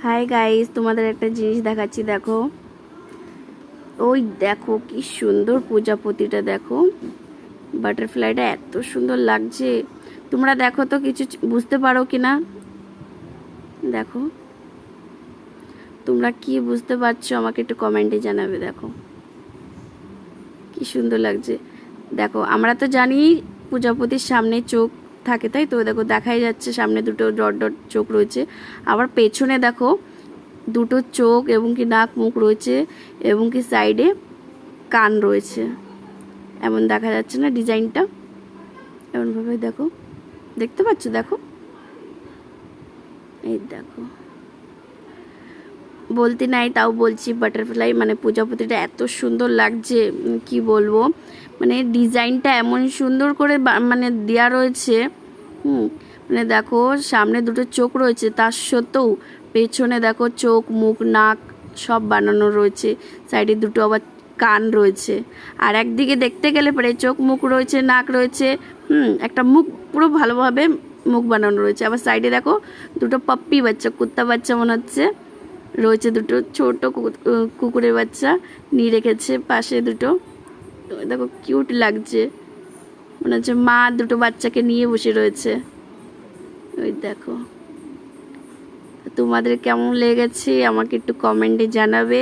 Hi guys, তোমাদের একটা জিনিস দেখাচ্ছি। দেখো, ওই দেখো কি সুন্দর প্রজাপতিটা। দেখো বাটারফ্লাইটা এত সুন্দর লাগছে। তোমরা দেখো তো কিছু বুঝতে পারো কিনা। দেখো তোমরা কি বুঝতে পারছো আমাকে একটু কমেন্টে জানাবে। দেখো কি সুন্দর লাগছে। দেখো আমরা তো জানি প্রজাপতির সামনে চোখ থাকে, তাই তো। দেখো দেখাই যাচ্ছে সামনে দুটো ডট ডট চোখ রয়েছে, আবার পেছনে দেখো দুটো চোখ এবং কি নাক মুখ রয়েছে, এবং কি সাইডে কান রয়েছে। এমন দেখা যাচ্ছে না ডিজাইনটা? এমনভাবে দেখো, দেখতে পাচ্ছ? দেখো, এই দেখো, বলতে নাই তাও বলছি, বাটারফ্লাই মানে প্রজাপতিটা এত সুন্দর লাগছে কি বলবো। মানে ডিজাইনটা এমন সুন্দর করে মানে দেওয়া রয়েছে। মানে দেখো সামনে দুটো চোখ রয়েছে, তার সত্ত্বেও পেছনে দেখো চোখ মুখ নাক সব বানানো রয়েছে, সাইডে দুটো আবার কান রয়েছে। আর একদিকে দেখতে গেলে পরে চোখ মুখ রয়েছে, নাক রয়েছে, একটা মুখ পুরো ভালোভাবে মুখ বানানো রয়েছে। আবার সাইডে দেখো দুটো পাপ্পি বাচ্চা, কুত্তা বাচ্চা মনে হচ্ছে রয়েছে, দুটো ছোট কুকুরের বাচ্চা নিয়ে রেখেছে পাশে দুটো। দেখো কিউট লাগছে, মনে হচ্ছে মা দুটো বাচ্চাকে নিয়ে বসে রয়েছে। ওই দেখো, তোমাদের কেমন লেগেছে আমাকে একটু কমেন্টে জানাবে।